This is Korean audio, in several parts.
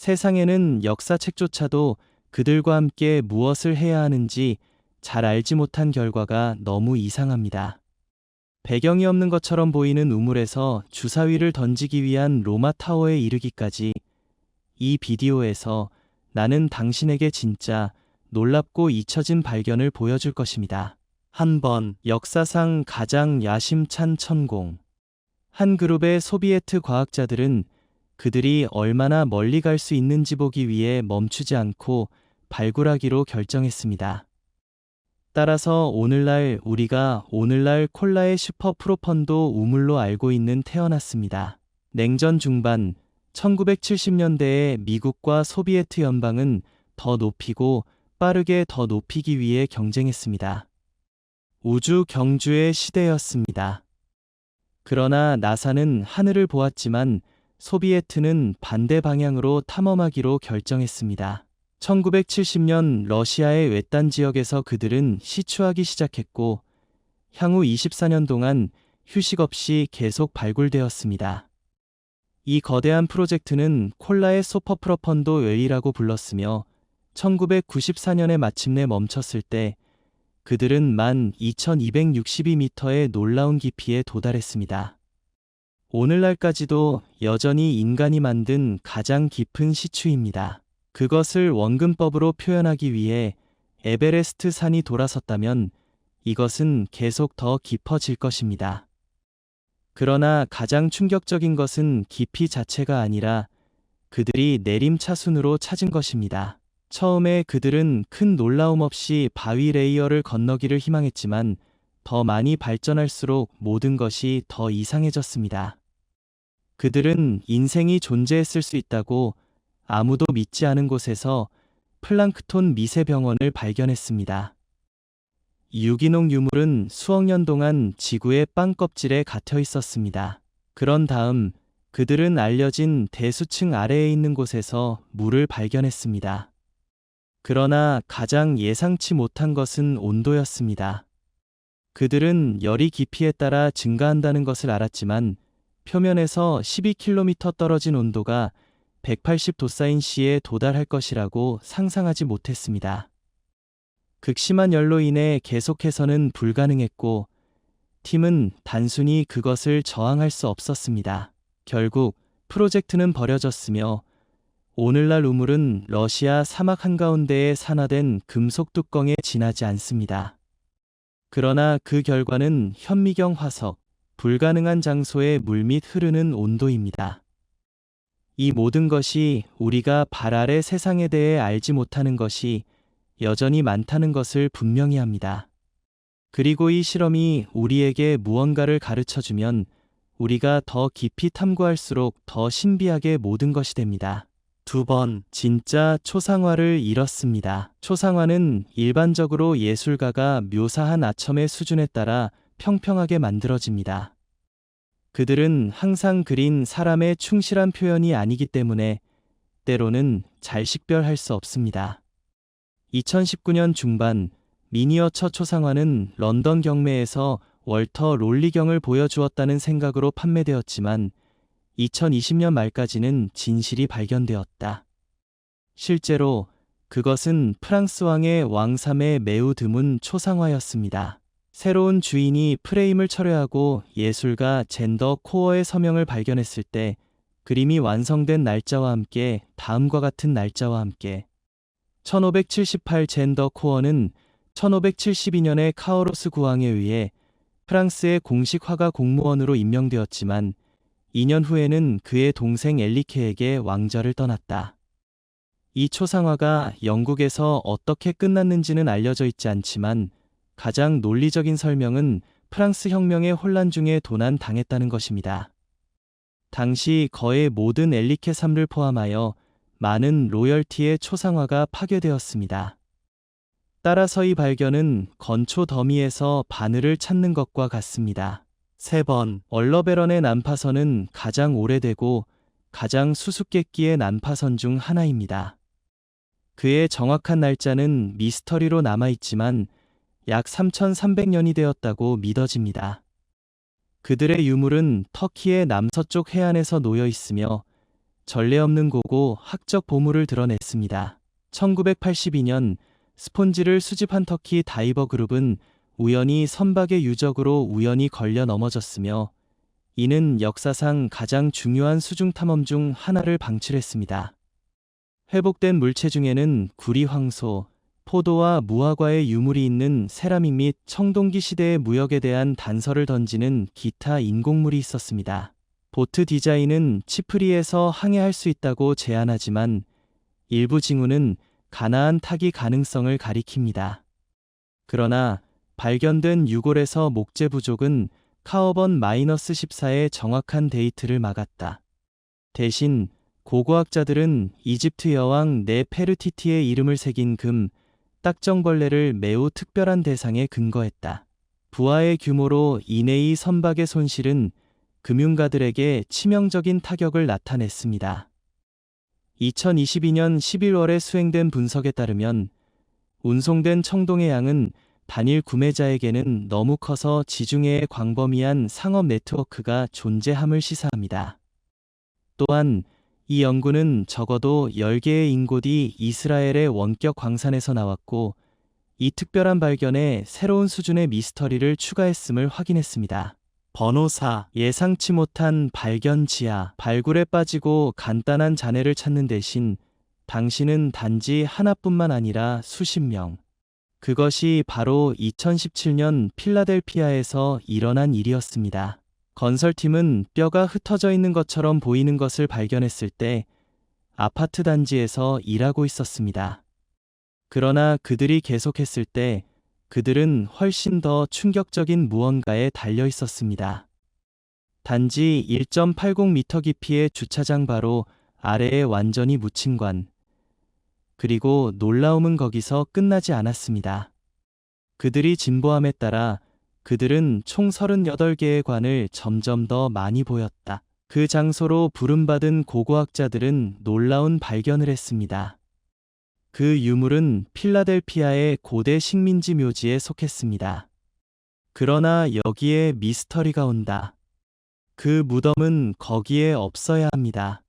세상에는 역사책조차도 그들과 함께 무엇을 해야 하는지 잘 알지 못한 결과가 너무 이상합니다. 배경이 없는 것처럼 보이는 우물에서 주사위를 던지기 위한 로마 타워에 이르기까지 이 비디오에서 나는 당신에게 진짜 놀랍고 잊혀진 발견을 보여줄 것입니다. 한 번 역사상 가장 야심찬 천공. 한 그룹의 소비에트 과학자들은 그들이 얼마나 멀리 갈 수 있는지 보기 위해 멈추지 않고 발굴하기로 결정했습니다. 따라서 우리가 오늘날 콜라의 슈퍼 프로펀도 우물로 알고 있는 태어났습니다. 냉전 중반 1970년대에 미국과 소비에트 연방은 더 높이고 빠르게 더 높이기 위해 경쟁했습니다. 우주 경주의 시대였습니다. 그러나 나사는 하늘을 보았지만 소비에트는 반대 방향으로 탐험하기로 결정했습니다. 1970년 러시아의 외딴 지역에서 그들은 시추하기 시작했고 향후 24년 동안 휴식 없이 계속 발굴되었습니다. 이 거대한 프로젝트는 콜라의 슈퍼 프로펀도 웨이라고 불렀으며 1994년에 마침내 멈췄을 때 그들은 12,262m의 놀라운 깊이에 도달했습니다. 오늘날까지도 여전히 인간이 만든 가장 깊은 시추입니다. 그것을 원근법으로 표현하기 위해 에베레스트 산이 돌아섰다면 이것은 계속 더 깊어질 것입니다. 그러나 가장 충격적인 것은 깊이 자체가 아니라 그들이 내림차순으로 찾은 것입니다. 처음에 그들은 큰 놀라움 없이 바위 레이어를 건너기를 희망했지만 더 많이 발전할수록 모든 것이 더 이상해졌습니다. 그들은 인생이 존재했을 수 있다고 아무도 믿지 않은 곳에서 플랑크톤 미세병원을 발견했습니다. 유기농 유물은 수억 년 동안 지구의 빵껍질에 갇혀 있었습니다. 그런 다음 그들은 알려진 대수층 아래에 있는 곳에서 물을 발견했습니다. 그러나 가장 예상치 못한 것은 온도였습니다. 그들은 열이 깊이에 따라 증가한다는 것을 알았지만 표면에서 12km 떨어진 온도가 180도사인 도달할 것이라고 상상하지 못했습니다. 극심한 열로 인해 계속해서는 불가능했고 팀은 단순히 그것을 저항할 수 없었습니다. 결국 프로젝트는 버려졌으며 오늘날 우물은 러시아 사막 한가운데에 산화된 금속 뚜껑에 지나지 않습니다. 그러나 그 결과는 현미경 화석, 불가능한 장소의 물밑 흐르는 온도입니다. 이 모든 것이 우리가 발 아래 세상에 대해 알지 못하는 것이 여전히 많다는 것을 분명히 합니다. 그리고 이 실험이 우리에게 무언가를 가르쳐주면 우리가 더 깊이 탐구할수록 더 신비하게 모든 것이 됩니다. 두 번, 진짜 초상화를 잃었습니다. 초상화는 일반적으로 예술가가 묘사한 아첨의 수준에 따라 평평하게 만들어집니다. 그들은 항상 그린 사람의 충실한 표현이 아니기 때문에 때로는 잘 식별할 수 없습니다. 2019년 중반 미니어처 초상화는 런던 경매에서 월터 롤리경을 보여주었다는 생각으로 판매되었지만 2020년 말까지는 진실이 발견되었다. 실제로 그것은 프랑스 왕의 왕삼에 매우 드문 초상화였습니다. 새로운 주인이 프레임을 철회하고 예술가 젠더 코어의 서명을 발견했을 때 그림이 완성된 날짜와 함께 다음과 같은 날짜와 함께 1578 젠더 코어는 1572년에 카오로스 국왕에 의해 프랑스의 공식 화가 공무원으로 임명되었지만 2년 후에는 그의 동생 엘리케에게 왕좌를 떠났다. 이 초상화가 영국에서 어떻게 끝났는지는 알려져 있지 않지만 가장 논리적인 설명은 프랑스 혁명의 혼란 중에 도난당했다는 것입니다. 당시 거의 모든 엘리케 삶을 포함하여 많은 로열티의 초상화가 파괴되었습니다. 따라서 이 발견은 건초 더미에서 바늘을 찾는 것과 같습니다. 세 번, 얼러베런의 난파선은 가장 오래되고 가장 수수께끼의 난파선 중 하나입니다. 그의 정확한 날짜는 미스터리로 남아있지만 약 3,300년이 되었다고 믿어집니다. 그들의 유물은 터키의 남서쪽 해안에서 놓여 있으며 전례 없는 고고 학적 보물을 드러냈습니다. 1982년 스폰지를 수집한 터키 다이버 그룹은 우연히 선박의 유적으로 우연히 걸려 넘어졌으며 이는 역사상 가장 중요한 수중 탐험 중 하나를 방출했습니다. 회복된 물체 중에는 구리 황소, 포도와 무화과의 유물이 있는 세라믹 및 청동기 시대의 무역에 대한 단서를 던지는 기타 인공물이 있었습니다. 보트 디자인은 치프리에서 항해할 수 있다고 제안하지만 일부 징후는 가나안 타기 가능성을 가리킵니다. 그러나 발견된 유골에서 목재 부족은 카어번 -14의 정확한 데이트를 막았다. 대신 고고학자들은 이집트 여왕 네페르티티의 이름을 새긴 금, 딱정벌레를 매우 특별한 대상에 근거했다. 부하의 규모로 이내이 선박의 손실은 금융가들에게 치명적인 타격을 나타냈습니다. 2022년 11월에 수행된 분석에 따르면 운송된 청동의 양은 단일 구매자에게는 너무 커서 지중해에 광범위한 상업 네트워크가 존재함을 시사합니다. 또한 이 연구는 적어도 10개의 인곳이 이스라엘의 원격 광산에서 나왔고 이 특별한 발견에 새로운 수준의 미스터리를 추가했음을 확인했습니다. 번호 4. 예상치 못한 발견 지하. 발굴에 빠지고 간단한 잔해를 찾는 대신 당신은 단지 하나뿐만 아니라 수십 명. 그것이 바로 2017년 필라델피아에서 일어난 일이었습니다. 건설팀은 뼈가 흩어져 있는 것처럼 보이는 것을 발견했을 때 아파트 단지에서 일하고 있었습니다. 그러나 그들이 계속했을 때 그들은 훨씬 더 충격적인 무언가에 달려 있었습니다. 단지 1.80m 깊이의 주차장 바로 아래에 완전히 묻힌 관. 그리고 놀라움은 거기서 끝나지 않았습니다. 그들이 진보함에 따라 그들은 총 38개의 관을 점점 더 많이 보였다. 그 장소로 부름받은 고고학자들은 놀라운 발견을 했습니다. 그 유물은 필라델피아의 고대 식민지 묘지에 속했습니다. 그러나 여기에 미스터리가 온다. 그 무덤은 거기에 없어야 합니다.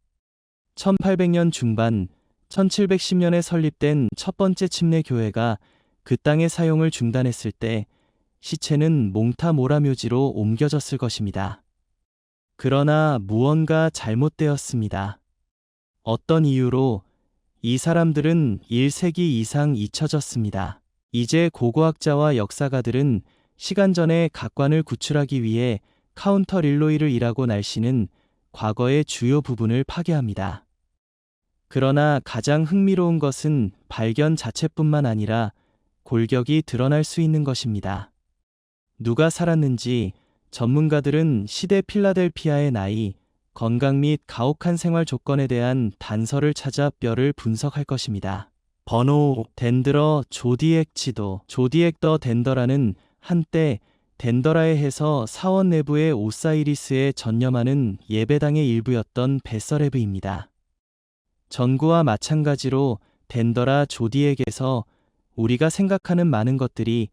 1800년 중반, 1710년에 설립된 첫 번째 침례 교회가 그 땅의 사용을 중단했을 때 시체는 몽타모라 묘지로 옮겨졌을 것입니다. 그러나 무언가 잘못되었습니다. 어떤 이유로 이 사람들은 1세기 이상 잊혀졌습니다. 이제 고고학자와 역사가들은 시간 전에 각관을 구출하기 위해 카운터 릴로이를 일하고 날씨는 과거의 주요 부분을 파괴합니다. 그러나 가장 흥미로운 것은 발견 자체뿐만 아니라 골격이 드러날 수 있는 것입니다. 누가 살았는지 전문가들은 시대 필라델피아의 나이, 건강 및 가혹한 생활 조건에 대한 단서를 찾아 뼈를 분석할 것입니다. 번호 덴드러 조디액 지도. 조디액 더 덴더라는 한때 덴더라에 해서 사원 내부의 오사이리스에 전념하는 예배당의 일부였던 베서레브입니다. 전구와 마찬가지로 덴더라 조디액에서 우리가 생각하는 많은 것들이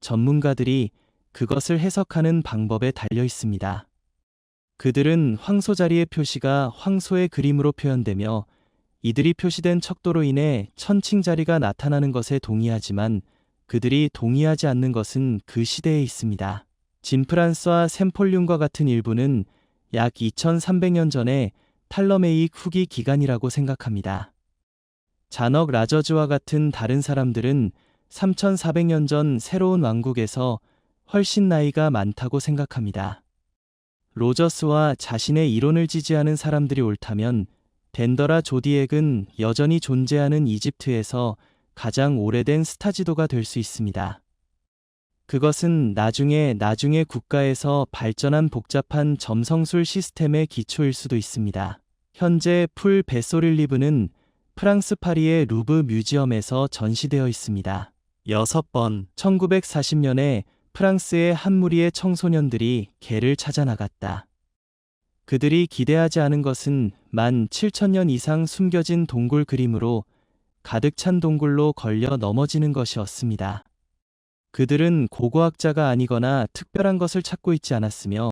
전문가들이 그것을 해석하는 방법에 달려 있습니다. 그들은 황소 자리의 표시가 황소의 그림으로 표현되며 이들이 표시된 척도로 인해 천칭 자리가 나타나는 것에 동의하지만 그들이 동의하지 않는 것은 그 시대에 있습니다. 진프란스와 샘폴륨과 같은 일부는 약 2300년 전에 탈러메익 후기 기간이라고 생각합니다. 자넉 라저즈와 같은 다른 사람들은 3400년 전 새로운 왕국에서 훨씬 나이가 많다고 생각합니다. 로저스와 자신의 이론을 지지하는 사람들이 옳다면 덴더라 조디액은 여전히 존재하는 이집트에서 가장 오래된 스타 지도가 될 수 있습니다. 그것은 나중에 국가에서 발전한 복잡한 점성술 시스템의 기초일 수도 있습니다. 현재 풀 베소릴리브는 프랑스 파리의 루브 뮤지엄에서 전시되어 있습니다. 6번 1940년에 프랑스의 한 무리의 청소년들이 개를 찾아 나갔다. 그들이 기대하지 않은 것은 17,000년 이상 숨겨진 동굴 그림으로 가득 찬 동굴로 걸려 넘어지는 것이었습니다. 그들은 고고학자가 아니거나 특별한 것을 찾고 있지 않았으며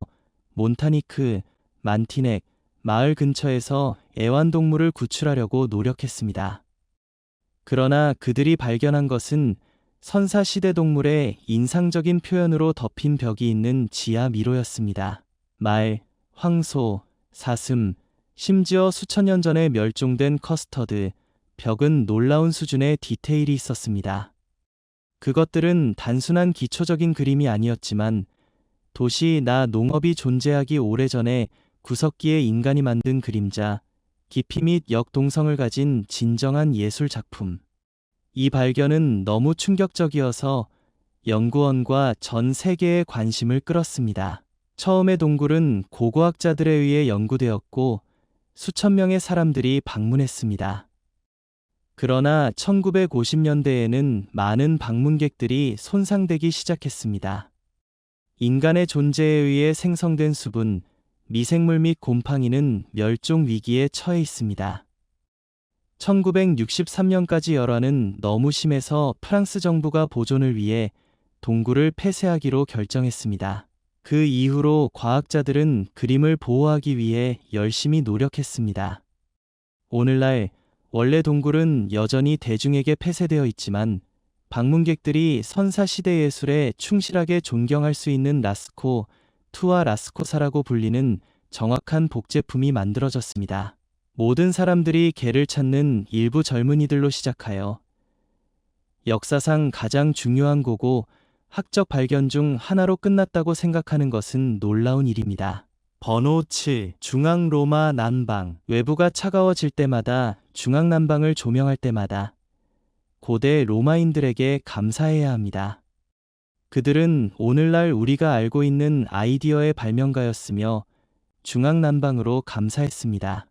몬타니크, 만티넥, 마을 근처에서 애완동물을 구출하려고 노력했습니다. 그러나 그들이 발견한 것은 선사시대 동물의 인상적인 표현으로 덮인 벽이 있는 지하 미로였습니다. 말, 황소, 사슴, 심지어 수천 년 전에 멸종된 커스터드, 벽은 놀라운 수준의 디테일이 있었습니다. 그것들은 단순한 기초적인 그림이 아니었지만 도시나 농업이 존재하기 오래전에 구석기에 인간이 만든 그림자, 깊이 및 역동성을 가진 진정한 예술 작품. 이 발견은 너무 충격적이어서 연구원과 전 세계의 관심을 끌었습니다. 처음에 동굴은 고고학자들에 의해 연구되었고 수천 명의 사람들이 방문했습니다. 그러나 1950년대에는 많은 방문객들이 손상되기 시작했습니다. 인간의 존재에 의해 생성된 수분, 미생물 및 곰팡이는 멸종 위기에 처해 있습니다. 1963년까지 열화는 너무 심해서 프랑스 정부가 보존을 위해 동굴을 폐쇄하기로 결정했습니다. 그 이후로 과학자들은 그림을 보호하기 위해 열심히 노력했습니다. 오늘날 원래 동굴은 여전히 대중에게 폐쇄되어 있지만 방문객들이 선사시대 예술에 충실하게 존경할 수 있는 라스코, 투아 라스코사라고 불리는 정확한 복제품이 만들어졌습니다. 모든 사람들이 개를 찾는 일부 젊은이들로 시작하여 역사상 가장 중요한 고고 학적 발견 중 하나로 끝났다고 생각하는 것은 놀라운 일입니다. 번호 7. 중앙 로마 난방. 외부가 차가워질 때마다 중앙 난방을 조명할 때마다 고대 로마인들에게 감사해야 합니다. 그들은 오늘날 우리가 알고 있는 아이디어의 발명가였으며 중앙 난방으로 감사했습니다.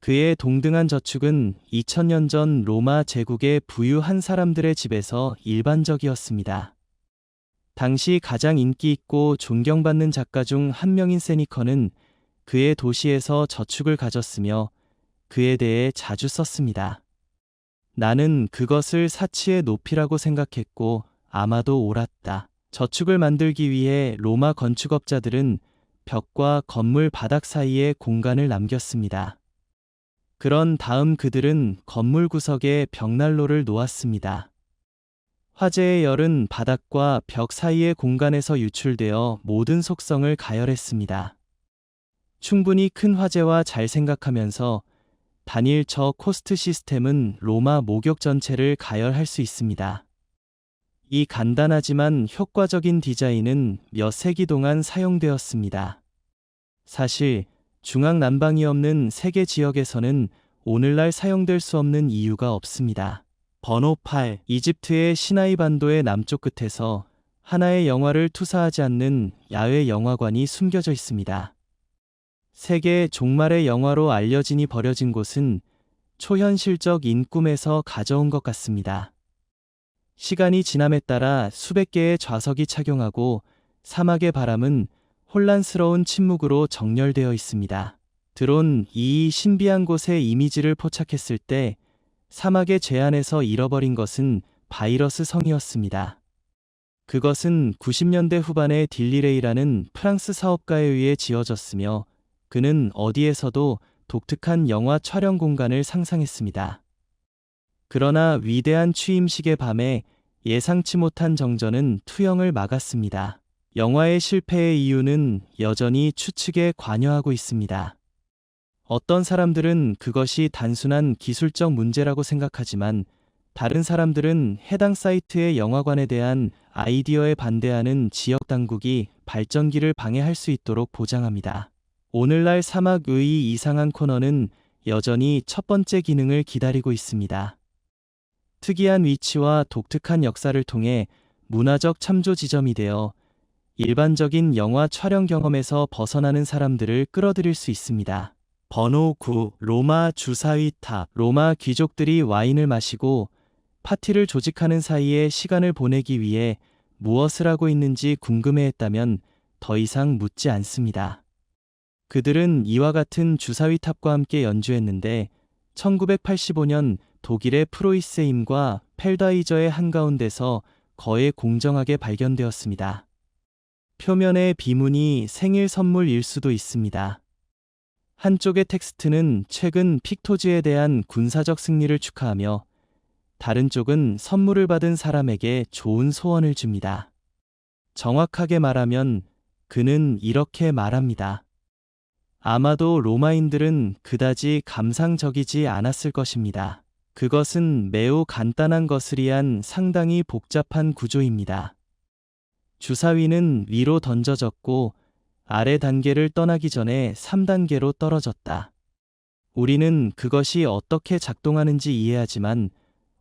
그의 동등한 저축은 2000년 전 로마 제국의 부유한 사람들의 집에서 일반적이었습니다. 당시 가장 인기 있고 존경받는 작가 중 한 명인 세니커는 그의 도시에서 저축을 가졌으며 그에 대해 자주 썼습니다. 나는 그것을 사치의 높이라고 생각했고 아마도 옳았다. 저축을 만들기 위해 로마 건축업자들은 벽과 건물 바닥 사이에 공간을 남겼습니다. 그런 다음 그들은 건물 구석에 벽난로를 놓았습니다. 화재의 열은 바닥과 벽 사이의 공간에서 유출되어 모든 속성을 가열했습니다. 충분히 큰 화재와 잘 생각하면서 단일 저 코스트 시스템은 로마 목욕 전체를 가열할 수 있습니다. 이 간단하지만 효과적인 디자인은 몇 세기 동안 사용되었습니다. 사실 중앙 난방이 없는 세계 지역에서는 오늘날 사용될 수 없는 이유가 없습니다. 번호 8. 이집트의 시나이 반도의 남쪽 끝에서 하나의 영화를 투사하지 않는 야외 영화관이 숨겨져 있습니다. 세계 종말의 영화로 알려지니 버려진 곳은 초현실적 인꿈에서 가져온 것 같습니다. 시간이 지남에 따라 수백 개의 좌석이 착용하고 사막의 바람은 혼란스러운 침묵으로 정렬되어 있습니다. 드론 이 신비한 곳의 이미지를 포착했을 때 사막의 제안에서 잃어버린 것은 바이러스 성이었습니다. 그것은 90년대 후반에 딜리레이라는 프랑스 사업가에 의해 지어졌으며 그는 어디에서도 독특한 영화 촬영 공간을 상상했습니다. 그러나 위대한 취임식의 밤에 예상치 못한 정전은 투영을 막았습니다. 영화의 실패의 이유는 여전히 추측에 관여하고 있습니다. 어떤 사람들은 그것이 단순한 기술적 문제라고 생각하지만 다른 사람들은 해당 사이트의 영화관에 대한 아이디어에 반대하는 지역 당국이 발전기를 방해할 수 있도록 보장합니다. 오늘날 사막의 이상한 코너는 여전히 첫 번째 기능을 기다리고 있습니다. 특이한 위치와 독특한 역사를 통해 문화적 참조 지점이 되어 일반적인 영화 촬영 경험에서 벗어나는 사람들을 끌어들일 수 있습니다. 번호 9. 로마 주사위 탑. 로마 귀족들이 와인을 마시고 파티를 조직하는 사이에 시간을 보내기 위해 무엇을 하고 있는지 궁금해했다면 더 이상 묻지 않습니다. 그들은 이와 같은 주사위 탑과 함께 연주했는데 1985년 독일의 프로이세임과 펠다이저의 한가운데서 거의 공정하게 발견되었습니다. 표면의 비문이 생일 선물일 수도 있습니다. 한쪽의 텍스트는 최근 픽토즈에 대한 군사적 승리를 축하하며 다른 쪽은 선물을 받은 사람에게 좋은 소원을 줍니다. 정확하게 말하면 그는 이렇게 말합니다. 아마도 로마인들은 그다지 감상적이지 않았을 것입니다. 그것은 매우 간단한 것을 위한 상당히 복잡한 구조입니다. 주사위는 위로 던져졌고 아래 단계를 떠나기 전에 3단계로 떨어졌다. 우리는 그것이 어떻게 작동하는지 이해하지만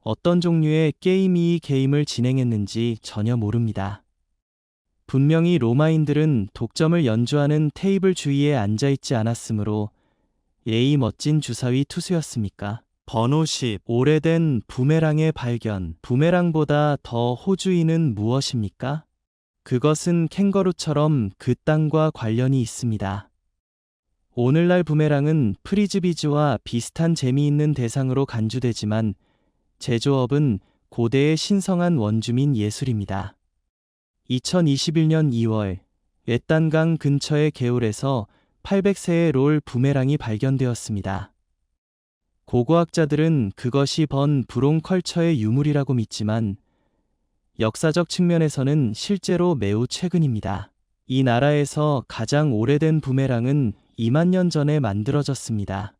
어떤 종류의 게임이 이 게임을 진행했는지 전혀 모릅니다. 분명히 로마인들은 독점을 연주하는 테이블 주위에 앉아있지 않았으므로 예의 멋진 주사위 투수였습니까? 번호 10. 오래된 부메랑의 발견. 부메랑보다 더 호주인은 무엇입니까? 그것은 캥거루처럼 그 땅과 관련이 있습니다. 오늘날 부메랑은 프리즈비즈와 비슷한 재미있는 대상으로 간주되지만 제조업은 고대의 신성한 원주민 예술입니다. 2021년 2월 외딴강 근처의 개울에서 800세의 롤 부메랑이 발견되었습니다. 고고학자들은 그것이 번 브롱 컬처의 유물이라고 믿지만 역사적 측면에서는 실제로 매우 최근입니다. 이 나라에서 가장 오래된 부메랑은 2만 년 전에 만들어졌습니다.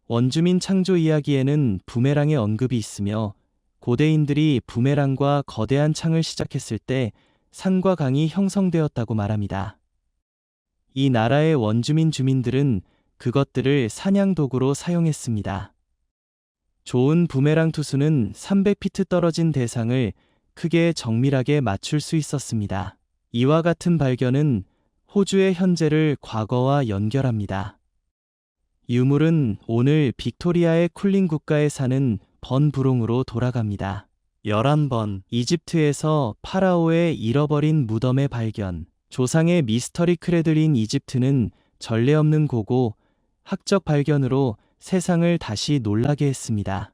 원주민 창조 이야기에는 부메랑의 언급이 있으며 고대인들이 부메랑과 거대한 창을 시작했을 때 산과 강이 형성되었다고 말합니다. 이 나라의 원주민 주민들은 그것들을 사냥 도구로 사용했습니다. 좋은 부메랑 투수는 300피트 떨어진 대상을 크게 정밀하게 맞출 수 있었습니다. 이와 같은 발견은 호주의 현재를 과거와 연결합니다. 유물은 오늘 빅토리아의 쿨링 국가에 사는 번 브롱으로 돌아갑니다. 11번 이집트에서 파라오의 잃어버린 무덤의 발견. 조상의 미스터리 크레들인 이집트는 전례 없는 고고 학적 발견으로 세상을 다시 놀라게 했습니다.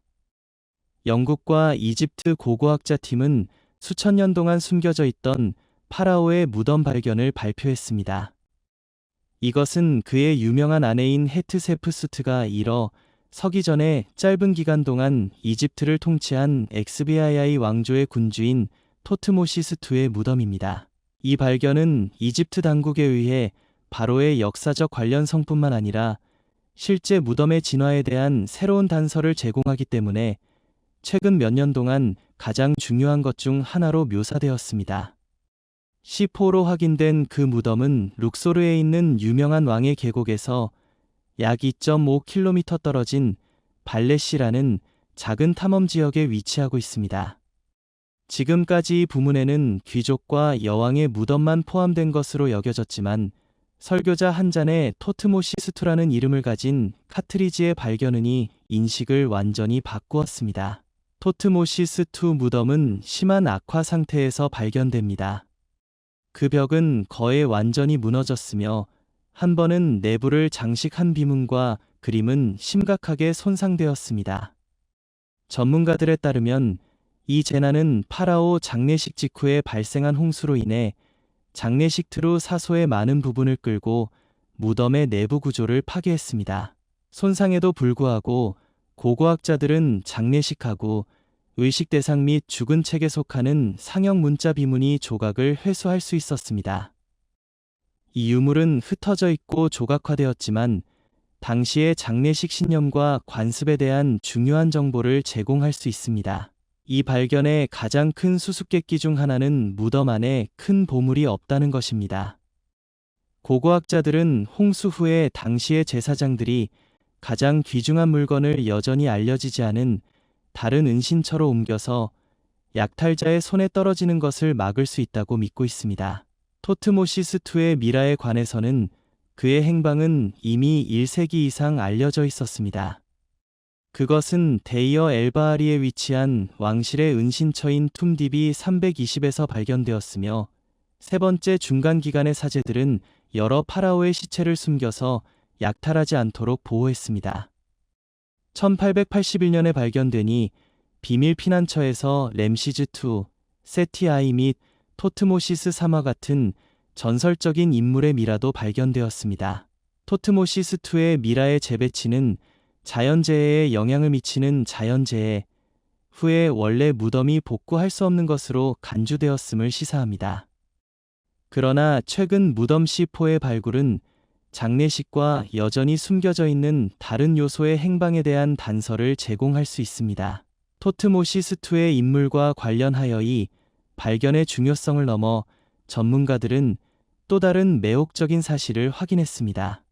영국과 이집트 고고학자 팀은 수천 년 동안 숨겨져 있던 파라오의 무덤 발견을 발표했습니다. 이것은 그의 유명한 아내인 헤트세프수트가 일어 서기 전에 짧은 기간 동안 이집트를 통치한 엑스비아이 왕조의 군주인 토트모시스 II의 무덤입니다. 이 발견은 이집트 당국에 의해 바로의 역사적 관련성뿐만 아니라 실제 무덤의 진화에 대한 새로운 단서를 제공하기 때문에 최근 몇 년 동안 가장 중요한 것 중 하나로 묘사되었습니다. C4로 확인된 그 무덤은 룩소르에 있는 유명한 왕의 계곡에서 약 2.5km 떨어진 발레시라는 작은 탐험 지역에 위치하고 있습니다. 지금까지 이 부문에는 귀족과 여왕의 무덤만 포함된 것으로 여겨졌지만 설교자 한 잔의 토트모시스2라는 이름을 가진 카트리지의 발견은이 인식을 완전히 바꾸었습니다. 토트모시스2 무덤은 심한 악화 상태에서 발견됩니다. 그 벽은 거의 완전히 무너졌으며 한 번은 내부를 장식한 비문과 그림은 심각하게 손상되었습니다. 전문가들에 따르면 이 재난은 파라오 장례식 직후에 발생한 홍수로 인해 장례식 트루 사소의 많은 부분을 끌고 무덤의 내부 구조를 파괴했습니다. 손상에도 불구하고 고고학자들은 장례식하고 의식 대상 및 죽은 책에 속하는 상형 문자 비문이 조각을 회수할 수 있었습니다. 이 유물은 흩어져 있고 조각화되었지만 당시의 장례식 신념과 관습에 대한 중요한 정보를 제공할 수 있습니다. 이 발견의 가장 큰 수수께끼 중 하나는 무덤 안에 큰 보물이 없다는 것입니다. 고고학자들은 홍수 후에 당시의 제사장들이 가장 귀중한 물건을 여전히 알려지지 않은 다른 은신처로 옮겨서 약탈자의 손에 떨어지는 것을 막을 수 있다고 믿고 있습니다. 토트모시스2의 미라에 관해서는 그의 행방은 이미 1세기 이상 알려져 있었습니다. 그것은 데이어 엘바하리에 위치한 왕실의 은신처인 툼디비 320에서 발견되었으며 세 번째 중간기간의 사제들은 여러 파라오의 시체를 숨겨서 약탈하지 않도록 보호했습니다. 1881년에 발견되니 비밀 피난처에서 램시즈2, 세티아이 및 토트모시스 3와 같은 전설적인 인물의 미라도 발견되었습니다. 토트모시스2의 미라의 재배치는 자연재해에 영향을 미치는 자연재해, 후에 원래 무덤이 복구할 수 없는 것으로 간주되었음을 시사합니다. 그러나 최근 무덤 C4의 발굴은 장례식과 여전히 숨겨져 있는 다른 요소의 행방에 대한 단서를 제공할 수 있습니다. 토트모시스2의 인물과 관련하여 이 발견의 중요성을 넘어 전문가들은 또 다른 매혹적인 사실을 확인했습니다.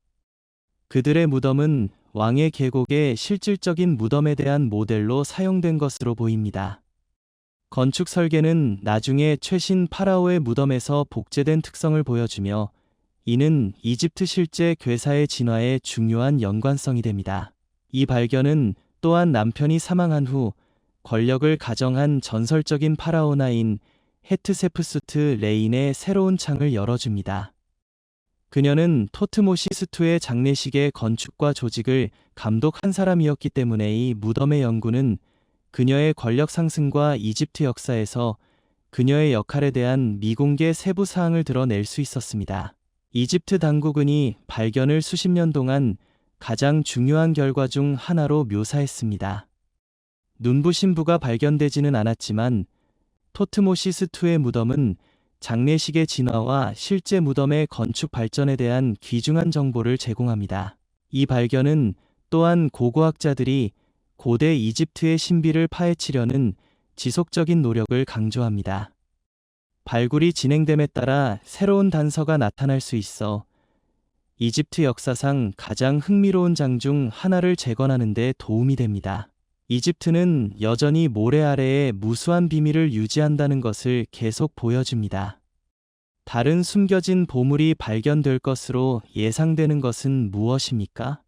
그들의 무덤은 왕의 계곡의 실질적인 무덤에 대한 모델로 사용된 것으로 보입니다. 건축 설계는 나중에 최신 파라오의 무덤에서 복제된 특성을 보여주며 이는 이집트 실제 괴사의 진화에 중요한 연관성이 됩니다. 이 발견은 또한 남편이 사망한 후 권력을 가정한 전설적인 파라오나인 헤트세프수트 레인의 새로운 창을 열어줍니다. 그녀는 토트모시스2의 장례식의 건축과 조직을 감독한 사람이었기 때문에 이 무덤의 연구는 그녀의 권력 상승과 이집트 역사에서 그녀의 역할에 대한 미공개 세부 사항을 드러낼 수 있었습니다. 이집트 당국은 이 발견을 수십 년 동안 가장 중요한 결과 중 하나로 묘사했습니다. 눈부신부가 발견되지는 않았지만 토트모시스2의 무덤은 장례식의 진화와 실제 무덤의 건축 발전에 대한 귀중한 정보를 제공합니다. 이 발견은 또한 고고학자들이 고대 이집트의 신비를 파헤치려는 지속적인 노력을 강조합니다. 발굴이 진행됨에 따라 새로운 단서가 나타날 수 있어 이집트 역사상 가장 흥미로운 장 중 하나를 재건하는 데 도움이 됩니다. 이집트는 여전히 모래 아래에 무수한 비밀을 유지한다는 것을 계속 보여줍니다. 다른 숨겨진 보물이 발견될 것으로 예상되는 것은 무엇입니까?